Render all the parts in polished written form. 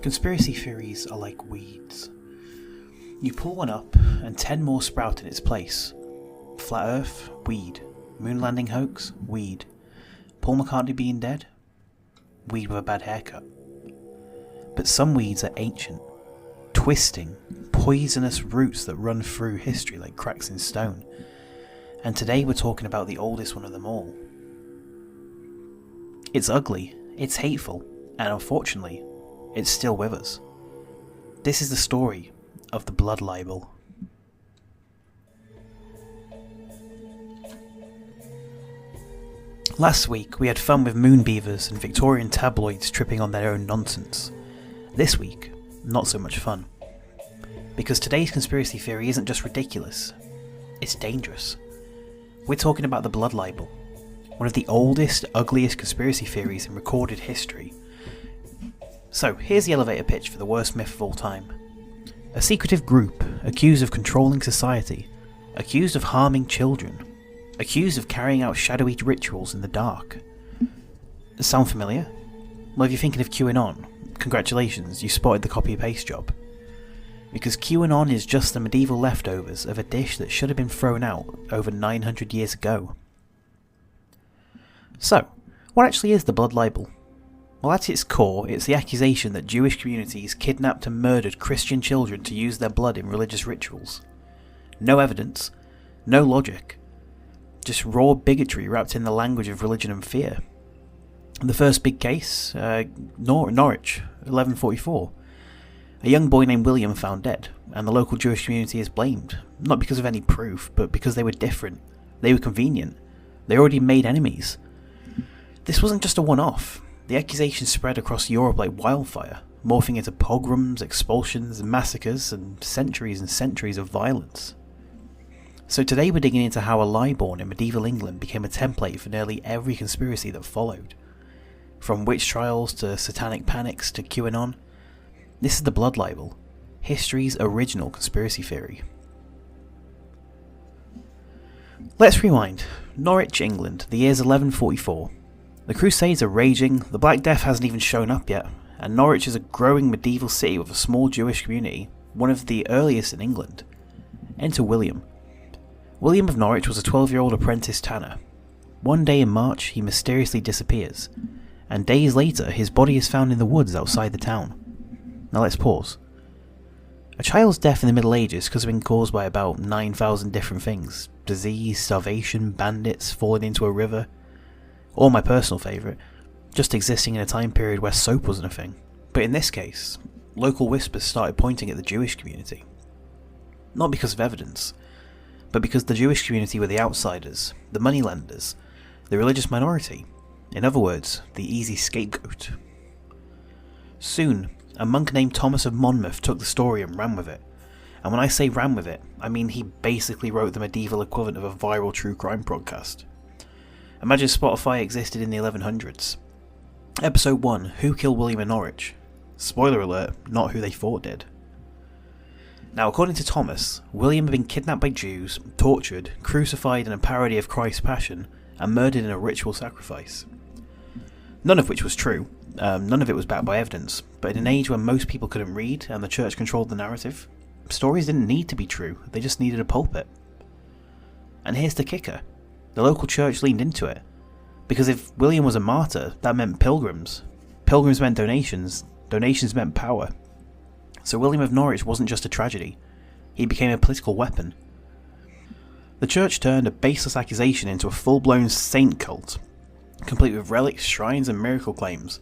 Conspiracy theories are like weeds. You pull one up and 10 more sprout in its place. Flat Earth, weed. Moon landing hoax, weed. Paul McCartney being dead, weed with a bad haircut. But some weeds are ancient, twisting, poisonous roots that run through history like cracks in stone. And today we're talking about the oldest one of them all. It's ugly, it's hateful, and unfortunately, it's still with us. This is the story of the Blood Libel. Last week we had fun with moonbeavers and Victorian tabloids tripping on their own nonsense. This week, not so much fun. Because today's conspiracy theory isn't just ridiculous, it's dangerous. We're talking about the Blood Libel, one of the oldest, ugliest conspiracy theories in recorded history. So, here's the elevator pitch for the worst myth of all time. A secretive group accused of controlling society, accused of harming children, accused of carrying out shadowy rituals in the dark. Sound familiar? Well, if you're thinking of QAnon, congratulations, you spotted the copy-paste job. Because QAnon is just the medieval leftovers of a dish that should have been thrown out over 900 years ago. So, what actually is the Blood Libel? Well, at its core, it's the accusation that Jewish communities kidnapped and murdered Christian children to use their blood in religious rituals. No evidence, no logic, just raw bigotry wrapped in the language of religion and fear. The first big case, Norwich, 1144. A young boy named William found dead, and the local Jewish community is blamed, not because of any proof, but because they were different, they were convenient, they already made enemies. This wasn't just a one-off. The accusation spread across Europe like wildfire, morphing into pogroms, expulsions, massacres, and centuries of violence. So today we're digging into how a lie born in medieval England became a template for nearly every conspiracy that followed. From witch trials to satanic panics to QAnon, this is the Blood Libel, history's original conspiracy theory. Let's rewind. Norwich, England, the year's 1144. The Crusades are raging, the Black Death hasn't even shown up yet, and Norwich is a growing medieval city with a small Jewish community, one of the earliest in England. Enter William. William of Norwich was a 12-year-old apprentice tanner. One day in March, he mysteriously disappears, and days later his body is found in the woods outside the town. Now let's pause. A child's death in the Middle Ages could have been caused by about 9,000 different things. Disease, starvation, bandits, falling into a river, or my personal favourite, just existing in a time period where soap wasn't a thing. But in this case, local whispers started pointing at the Jewish community. Not because of evidence, but because the Jewish community were the outsiders, the moneylenders, the religious minority. In other words, the easy scapegoat. Soon, a monk named Thomas of Monmouth took the story and ran with it. And when I say ran with it, I mean he basically wrote the medieval equivalent of a viral true crime broadcast. Imagine Spotify existed in the 1100s. Episode 1, Who Killed William of Norwich? Spoiler alert, not who they thought did. Now, according to Thomas, William had been kidnapped by Jews, tortured, crucified in a parody of Christ's Passion, and murdered in a ritual sacrifice. None of which was true. None of it was backed by evidence, but in an age when most people couldn't read and the church controlled the narrative, stories didn't need to be true, they just needed a pulpit. And here's the kicker. The local church leaned into it, because if William was a martyr, that meant pilgrims. Pilgrims meant donations, donations meant power. So William of Norwich wasn't just a tragedy, he became a political weapon. The church turned a baseless accusation into a full-blown saint cult, complete with relics, shrines and miracle claims.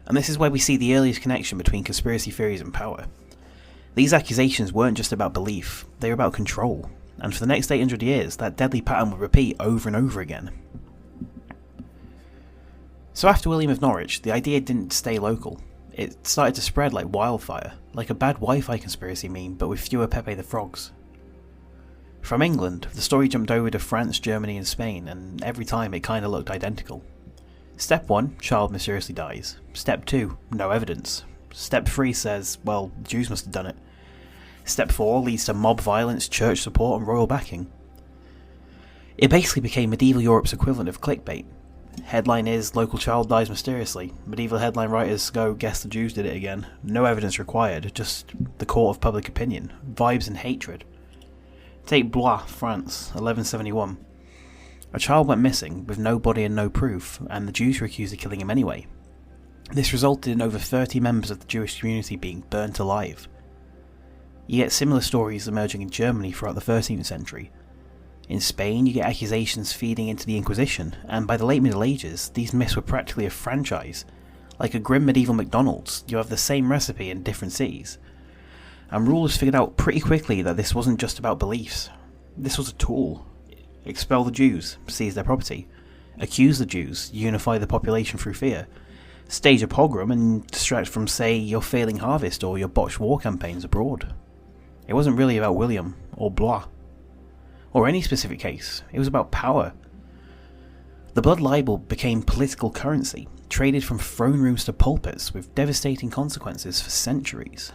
And this is where we see the earliest connection between conspiracy theories and power. These accusations weren't just about belief, they were about control. And for the next 800 years, that deadly pattern would repeat over and over again. So after William of Norwich, the idea didn't stay local. It started to spread like wildfire, like a bad Wi-Fi conspiracy meme, but with fewer Pepe the Frogs. From England, the story jumped over to France, Germany and Spain, and every time it kinda looked identical. Step 1, child mysteriously dies. Step 2, no evidence. Step 3 says, well, Jews must have done it. Step 4 leads to mob violence, church support and royal backing. It basically became medieval Europe's equivalent of clickbait. Headline is, local child dies mysteriously. Medieval headline writers go, guess the Jews did it again. No evidence required, just the court of public opinion. Vibes and hatred. Take Blois, France, 1171. A child went missing, with no body and no proof, and the Jews were accused of killing him anyway. This resulted in over 30 members of the Jewish community being burnt alive. You get similar stories emerging in Germany throughout the 13th century. In Spain, you get accusations feeding into the Inquisition, and by the late Middle Ages, these myths were practically a franchise. Like a grim medieval McDonald's, you have the same recipe in different cities. And rulers figured out pretty quickly that this wasn't just about beliefs. This was a tool. Expel the Jews, seize their property. Accuse the Jews, unify the population through fear. Stage a pogrom and distract from, say, your failing harvest or your botched war campaigns abroad. It wasn't really about William, or Blois, or any specific case. It was about power. The Blood Libel became political currency, traded from throne rooms to pulpits, with devastating consequences for centuries.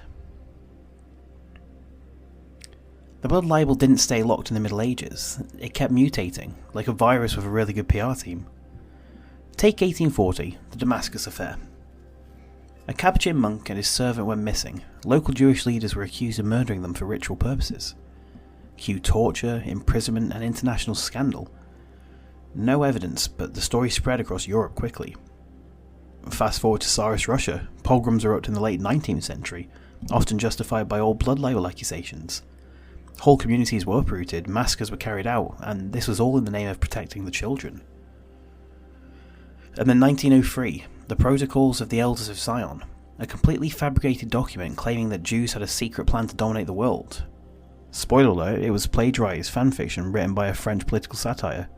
The Blood Libel didn't stay locked in the Middle Ages. It kept mutating, like a virus with a really good PR team. Take 1840, the Damascus Affair. A Capuchin monk and his servant went missing. Local Jewish leaders were accused of murdering them for ritual purposes. Cue torture, imprisonment, and international scandal. No evidence, but the story spread across Europe quickly. Fast forward to Tsarist Russia, pogroms erupted in the late 19th century, often justified by old blood libel accusations. Whole communities were uprooted, massacres were carried out, and this was all in the name of protecting the children. And then 1903, the Protocols of the Elders of Zion, a completely fabricated document claiming that Jews had a secret plan to dominate the world. Spoiler alert, it was plagiarized fanfiction written by a French political satire.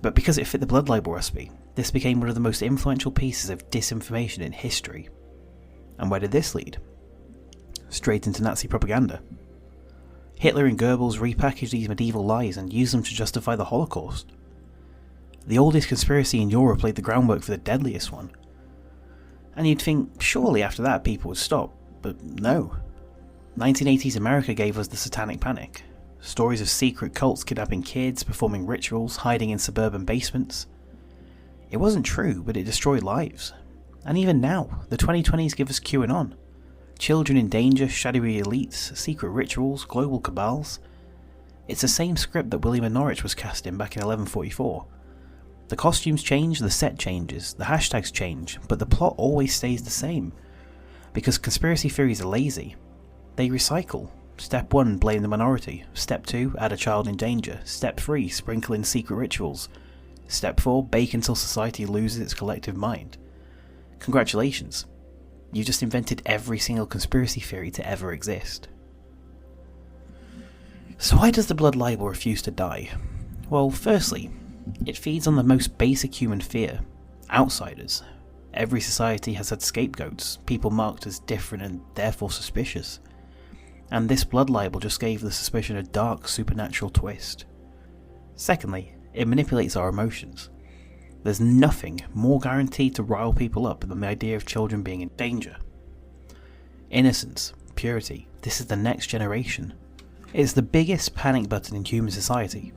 But because it fit the blood libel recipe, this became one of the most influential pieces of disinformation in history. And where did this lead? Straight into Nazi propaganda. Hitler and Goebbels repackaged these medieval lies and used them to justify the Holocaust. The oldest conspiracy in Europe laid the groundwork for the deadliest one. And you'd think surely after that people would stop, but no. 1980s America gave us the Satanic Panic. Stories of secret cults kidnapping kids, performing rituals, hiding in suburban basements. It wasn't true, but it destroyed lives. And even now, the 2020s give us QAnon. Children in danger, shadowy elites, secret rituals, global cabals. It's the same script that William of Norwich was cast in back in 1144. The costumes change, the set changes, the hashtags change, but the plot always stays the same. Because conspiracy theories are lazy. They recycle. Step 1, blame the minority. Step 2, add a child in danger. Step 3, sprinkle in secret rituals. Step 4, bake until society loses its collective mind. Congratulations. You just invented every single conspiracy theory to ever exist. So why does the blood libel refuse to die? Well, firstly, it feeds on the most basic human fear, outsiders. Every society has had scapegoats, people marked as different and therefore suspicious. And this blood libel just gave the suspicion a dark supernatural twist. Secondly, it manipulates our emotions. There's nothing more guaranteed to rile people up than the idea of children being in danger. Innocence, purity, this is the next generation. It's the biggest panic button in human society.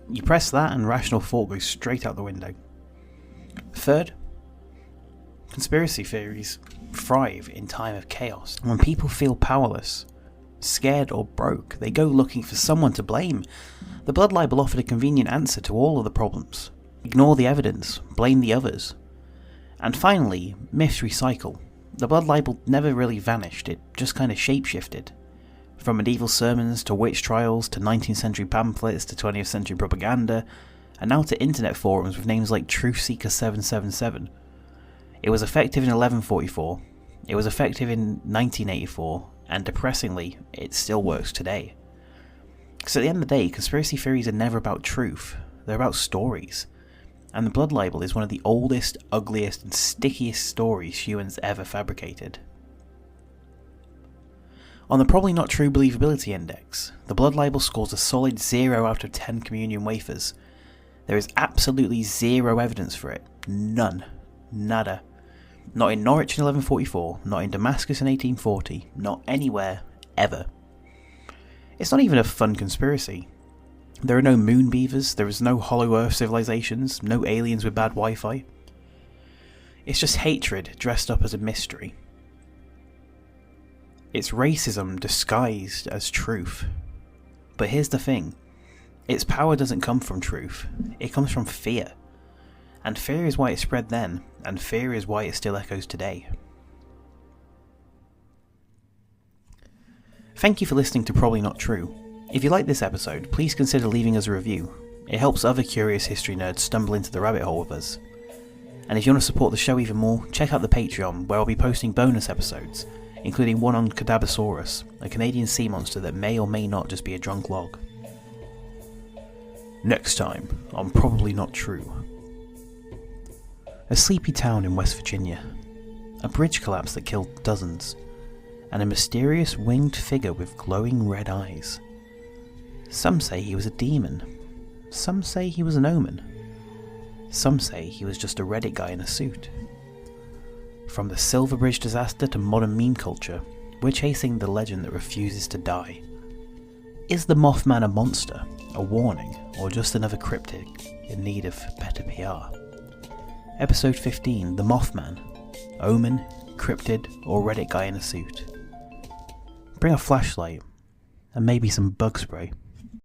You press that and rational thought goes straight out the window. Third, conspiracy theories thrive in time of chaos. When people feel powerless, scared or broke, they go looking for someone to blame. The blood libel offered a convenient answer to all of the problems. Ignore the evidence, blame the others. And finally, myths recycle. The blood libel never really vanished, it just kind of shapeshifted. From medieval sermons to witch trials to 19th century pamphlets to 20th century propaganda, and now to internet forums with names like Truthseeker777. It was effective in 1144, it was effective in 1984, and depressingly, it still works today. Because at the end of the day, conspiracy theories are never about truth, they're about stories. And the blood libel is one of the oldest, ugliest, and stickiest stories humans ever fabricated. On the probably not true believability index, the blood libel scores a solid 0 out of 10 communion wafers. There is absolutely zero evidence for it. None. Nada. Not in Norwich in 1144, not in Damascus in 1840, not anywhere, ever. It's not even a fun conspiracy. There are no moon beavers, there is no hollow earth civilizations, no aliens with bad Wi-Fi. It's just hatred dressed up as a mystery. It's racism disguised as truth. But here's the thing, its power doesn't come from truth, it comes from fear. And fear is why it spread then, and fear is why it still echoes today. Thank you for listening to Probably Not True. If you like this episode, please consider leaving us a review. It helps other curious history nerds stumble into the rabbit hole with us. And if you want to support the show even more, check out the Patreon, where I'll be posting bonus episodes, including one on Cadabosaurus, a Canadian sea monster that may or may not just be a drunk log. Next time on Probably Not True. A sleepy town in West Virginia. A bridge collapse that killed dozens. And a mysterious winged figure with glowing red eyes. Some say he was a demon. Some say he was an omen. Some say he was just a Reddit guy in a suit. From the Silver Bridge disaster to modern meme culture, we're chasing the legend that refuses to die. Is the Mothman a monster, a warning, or just another cryptid in need of better PR? Episode 15, The Mothman. Omen, cryptid, or Reddit guy in a suit. Bring a flashlight, and maybe some bug spray.